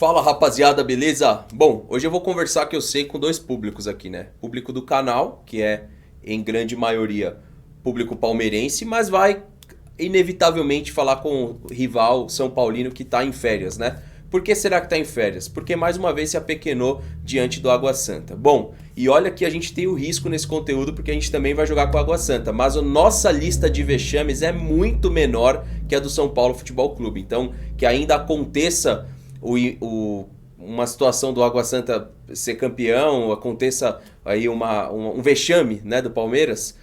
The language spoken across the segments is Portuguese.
Fala rapaziada, beleza? Bom, hoje eu vou conversar que eu sei com dois públicos aqui, né? Público do canal, que é em grande maioria público palmeirense, mas vai inevitavelmente falar com o rival São Paulino que tá em férias, né? Por que será que tá em férias? Porque mais uma vez se apequenou diante do Água Santa. Bom, e olha que a gente tem o risco nesse conteúdo porque a gente também vai jogar com o Água Santa, mas a nossa lista de vexames é muito menor que a do São Paulo Futebol Clube. Então, que ainda aconteça uma situação do Água Santa ser campeão, aconteça aí um vexame, né, do Palmeiras,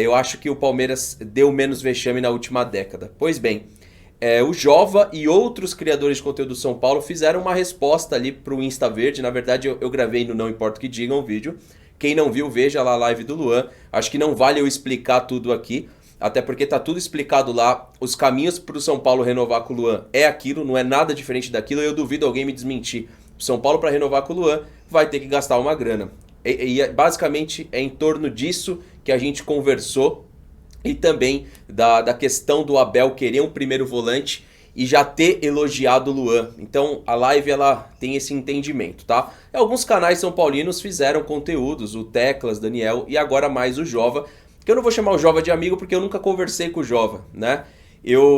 eu acho que o Palmeiras deu menos vexame na última década. Pois bem, o Jova e outros criadores de conteúdo do São Paulo fizeram uma resposta ali pro Insta Verde. Na verdade, eu gravei no Não Importa o Que Digam o vídeo. Quem não viu, veja lá a live do Luan. Acho que não vale eu explicar tudo aqui, até porque tá tudo explicado lá. Os caminhos pro São Paulo renovar com o Luan é aquilo, não é nada diferente daquilo. Eu duvido alguém me desmentir. O São Paulo, para renovar com o Luan, vai ter que gastar uma grana. Basicamente é em torno disso que a gente conversou. E também da questão do Abel querer um primeiro volante e já ter elogiado o Luan. Então a live ela tem esse entendimento, tá? Alguns canais são paulinos fizeram conteúdos, o Teclas, Daniel e agora mais o Jova. Que eu não vou chamar o Jova de amigo porque eu nunca conversei com o Jova, né?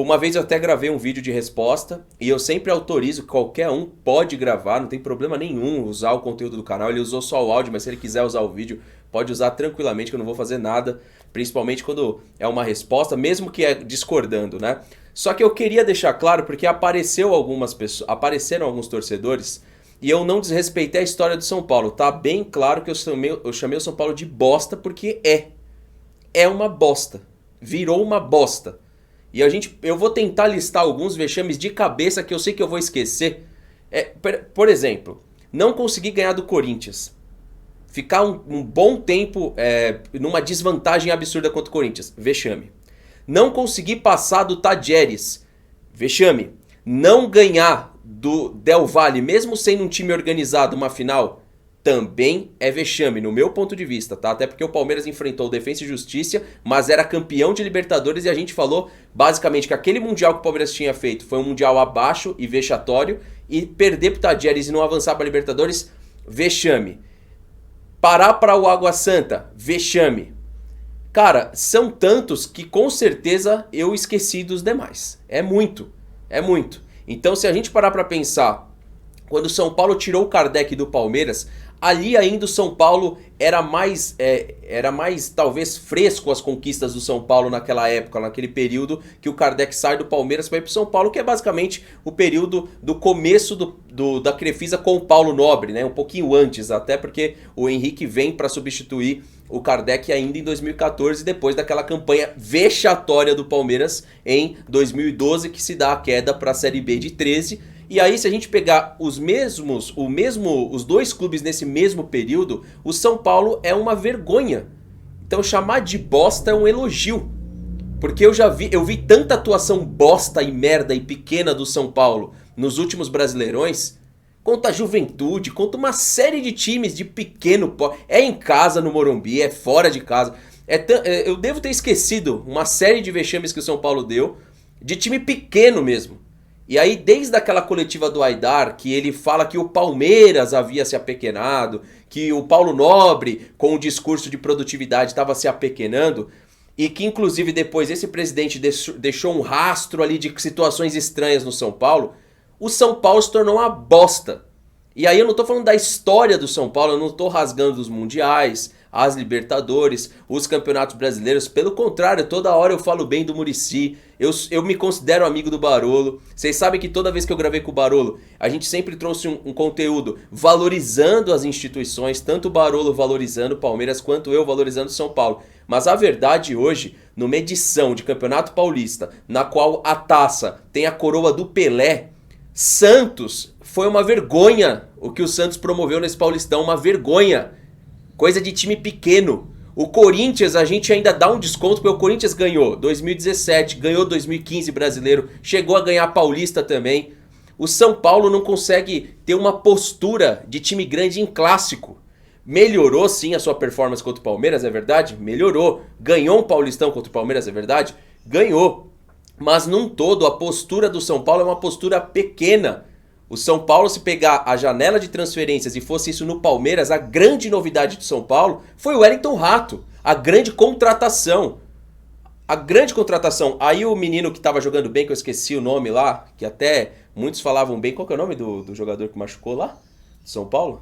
Uma vez eu até gravei um vídeo de resposta e eu sempre autorizo que qualquer um pode gravar, não tem problema nenhum usar o conteúdo do canal. Ele usou só o áudio, mas se ele quiser usar o vídeo, pode usar tranquilamente que eu não vou fazer nada. Principalmente quando é uma resposta, mesmo que é discordando, né? Só que eu queria deixar claro porque apareceram alguns torcedores e eu não desrespeitei a história do São Paulo. Tá bem claro que eu chamei o São Paulo de bosta porque é uma bosta. Virou uma bosta. E eu vou tentar listar alguns vexames de cabeça que eu sei que eu vou esquecer. Por exemplo, não consegui ganhar do Corinthians. Ficar um bom tempo numa desvantagem absurda contra o Corinthians. Vexame. Não conseguir passar do Tadieres. Vexame. Não ganhar do Del Valle, mesmo sendo um time organizado, uma final. Também é vexame, no meu ponto de vista, tá? Até porque o Palmeiras enfrentou o Defensa e Justiça, mas era campeão de Libertadores e a gente falou basicamente que aquele Mundial que o Palmeiras tinha feito foi um Mundial abaixo e vexatório e perder pro Tadieres e não avançar para Libertadores, vexame. Parar para o Água Santa, vexame. Cara, são tantos que com certeza eu esqueci dos demais. É muito, é muito. Então se a gente parar para pensar, quando o São Paulo tirou o Kardec do Palmeiras, ali ainda o São Paulo era mais talvez fresco as conquistas do São Paulo naquela época, naquele período que o Kardec sai do Palmeiras para ir pro São Paulo, que é basicamente o período do começo da Crefisa com o Paulo Nobre, né? Um pouquinho antes, até porque o Henrique vem para substituir o Kardec ainda em 2014, depois daquela campanha vexatória do Palmeiras em 2012, que se dá a queda para a Série B de 13. E aí, se a gente pegar os dois clubes nesse mesmo período, o São Paulo é uma vergonha. Então chamar de bosta é um elogio. Porque eu vi tanta atuação bosta e merda e pequena do São Paulo nos últimos Brasileirões, contra a Juventude, contra uma série de times de pequeno porte. É em casa no Morumbi, é fora de casa. Eu devo ter esquecido uma série de vexames que o São Paulo deu, de time pequeno mesmo. E aí, desde aquela coletiva do Aidar, que ele fala que o Palmeiras havia se apequenado, que o Paulo Nobre, com o discurso de produtividade, estava se apequenando, e que inclusive depois esse presidente deixou um rastro ali de situações estranhas no São Paulo, o São Paulo se tornou uma bosta. E aí eu não tô falando da história do São Paulo, eu não tô rasgando os mundiais, as Libertadores, os campeonatos brasileiros. Pelo contrário, toda hora eu falo bem do Muricy. Eu me considero amigo do Barolo. Vocês sabem que toda vez que eu gravei com o Barolo, a gente sempre trouxe um conteúdo valorizando as instituições, tanto o Barolo valorizando o Palmeiras, quanto eu valorizando o São Paulo. Mas a verdade hoje, numa edição de Campeonato Paulista, na qual a taça tem a coroa do Pelé, Santos, foi uma vergonha o que o Santos promoveu nesse Paulistão, uma vergonha. Coisa de time pequeno. O Corinthians a gente ainda dá um desconto porque o Corinthians ganhou 2017, ganhou 2015 brasileiro, chegou a ganhar Paulista também. O São Paulo não consegue ter uma postura de time grande em clássico. Melhorou sim a sua performance contra o Palmeiras, é verdade? Melhorou. Ganhou um Paulistão contra o Palmeiras, é verdade? Ganhou. Mas num todo a postura do São Paulo é uma postura pequena. O São Paulo, se pegar a janela de transferências e fosse isso no Palmeiras, a grande novidade do São Paulo foi o Wellington Rato. A grande contratação. A grande contratação. Aí o menino que tava jogando bem, que eu esqueci o nome lá, que até muitos falavam bem. Qual que é o nome do jogador que machucou lá? São Paulo?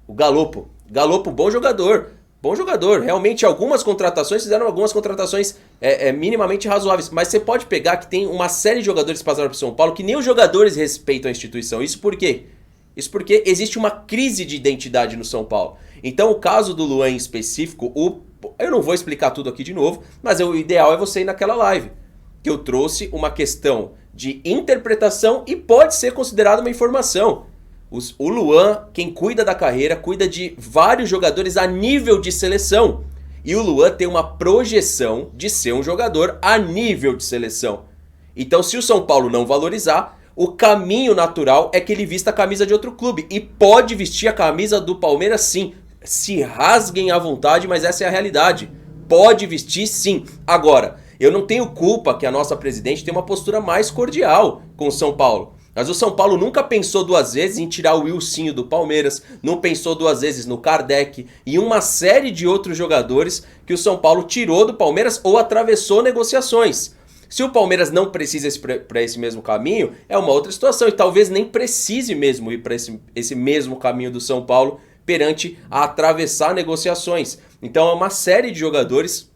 O Galopo. Galopo, bom jogador. Bom jogador. Realmente, algumas contratações fizeram algumas contratações minimamente razoáveis. Mas você pode pegar que tem uma série de jogadores que passaram pro São Paulo que nem os jogadores respeitam a instituição. Isso por quê? Isso porque existe uma crise de identidade no São Paulo. Então, o caso do Luan em específico, eu não vou explicar tudo aqui de novo, mas o ideal é você ir naquela live. Que eu trouxe uma questão de interpretação e pode ser considerada uma informação. O Luan, quem cuida da carreira, cuida de vários jogadores a nível de seleção. E o Luan tem uma projeção de ser um jogador a nível de seleção. Então, se o São Paulo não valorizar, o caminho natural é que ele vista a camisa de outro clube. E pode vestir a camisa do Palmeiras sim. Se rasguem à vontade, mas essa é a realidade. Pode vestir sim. Agora, eu não tenho culpa que a nossa presidente tenha uma postura mais cordial com o São Paulo. Mas o São Paulo nunca pensou duas vezes em tirar o Wilsinho do Palmeiras, não pensou duas vezes no Kardec e uma série de outros jogadores que o São Paulo tirou do Palmeiras ou atravessou negociações. Se o Palmeiras não precisa para esse mesmo caminho, é uma outra situação e talvez nem precise mesmo ir para esse mesmo caminho do São Paulo perante a atravessar negociações. Então é uma série de jogadores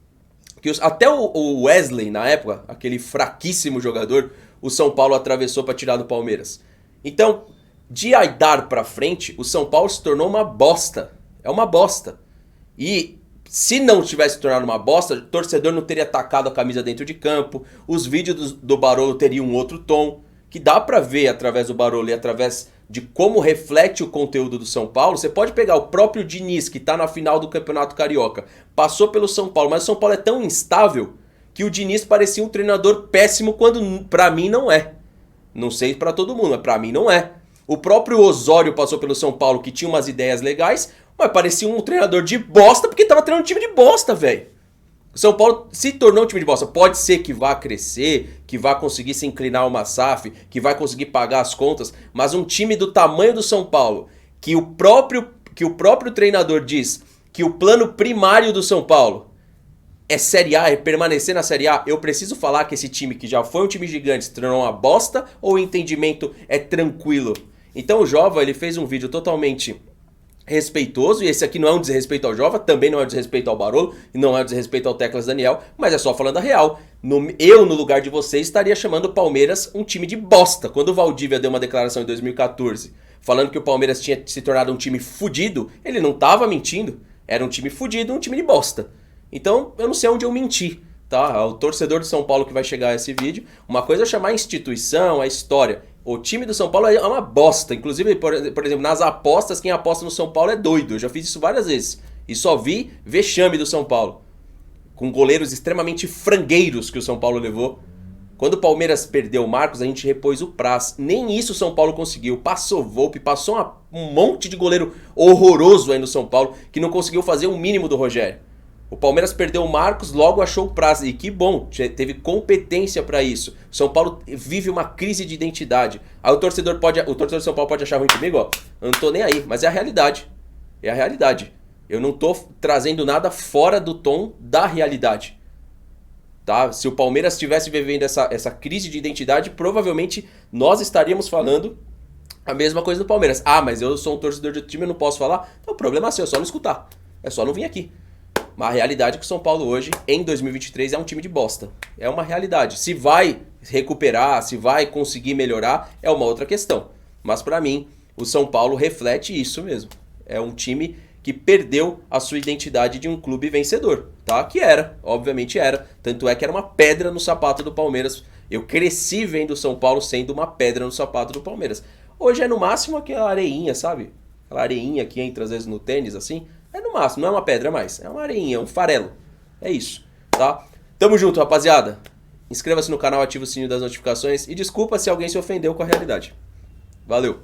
que até o Wesley na época, aquele fraquíssimo jogador, o São Paulo atravessou para tirar do Palmeiras. Então, de Aidar para frente, o São Paulo se tornou uma bosta. É uma bosta. E se não tivesse se tornado uma bosta, o torcedor não teria atacado a camisa dentro de campo, os vídeos do Barolo teriam um outro tom, que dá para ver através do Barolo e através de como reflete o conteúdo do São Paulo. Você pode pegar o próprio Diniz, que está na final do Campeonato Carioca, passou pelo São Paulo, mas o São Paulo é tão instável que o Diniz parecia um treinador péssimo quando pra mim não é. Não sei pra todo mundo, mas pra mim não é. O próprio Osório passou pelo São Paulo que tinha umas ideias legais, mas parecia um treinador de bosta porque tava treinando um time de bosta, velho. O São Paulo se tornou um time de bosta. Pode ser que vá crescer, que vá conseguir se inclinar uma SAF, que vai conseguir pagar as contas, mas um time do tamanho do São Paulo, que o próprio treinador diz que o plano primário do São Paulo é Série A, é permanecer na Série A, eu preciso falar que esse time que já foi um time gigante se tornou uma bosta ou o entendimento é tranquilo? Então o Jova, ele fez um vídeo totalmente respeitoso, e esse aqui não é um desrespeito ao Jova, também não é um desrespeito ao Barolo, e não é um desrespeito ao Teclas Daniel, mas é só falando a real. Eu, no lugar de vocês, estaria chamando o Palmeiras um time de bosta. Quando o Valdívia deu uma declaração em 2014, falando que o Palmeiras tinha se tornado um time fudido, ele não estava mentindo, era um time fudido, um time de bosta. Então, eu não sei onde eu menti, tá? O torcedor de São Paulo que vai chegar a esse vídeo, uma coisa é chamar a instituição, a história. O time do São Paulo é uma bosta. Inclusive, por exemplo, nas apostas, quem aposta no São Paulo é doido. Eu já fiz isso várias vezes. E só vi vexame do São Paulo. Com goleiros extremamente frangueiros que o São Paulo levou. Quando o Palmeiras perdeu o Marcos, a gente repôs o Praz. Nem isso o São Paulo conseguiu. Passou Volpe, passou um monte de goleiro horroroso aí no São Paulo, que não conseguiu fazer o mínimo do Rogério. O Palmeiras perdeu o Marcos, logo achou o Praz. E que bom, teve competência para isso. O São Paulo vive uma crise de identidade. Aí o torcedor de São Paulo pode achar ruim comigo, ó. Eu não tô nem aí, mas é a realidade. É a realidade. Eu não tô trazendo nada fora do tom da realidade. Tá? Se o Palmeiras estivesse vivendo essa crise de identidade, provavelmente nós estaríamos falando a mesma coisa do Palmeiras. Ah, mas eu sou um torcedor de outro time, eu não posso falar? Então o problema é seu, é só não escutar. É só não vir aqui. Mas a realidade é que o São Paulo hoje, em 2023, é um time de bosta. É uma realidade. Se vai recuperar, se vai conseguir melhorar, é uma outra questão. Mas pra mim, o São Paulo reflete isso mesmo. É um time que perdeu a sua identidade de um clube vencedor, tá? Que era, obviamente era. Tanto é que era uma pedra no sapato do Palmeiras. Eu cresci vendo o São Paulo sendo uma pedra no sapato do Palmeiras. Hoje é no máximo aquela areinha, sabe? Aquela areinha que entra às vezes no tênis, assim. É no máximo, não é uma pedra mais. É uma areinha, é um farelo. É isso, tá? Tamo junto, rapaziada. Inscreva-se no canal, ativa o sininho das notificações. E desculpa se alguém se ofendeu com a realidade. Valeu!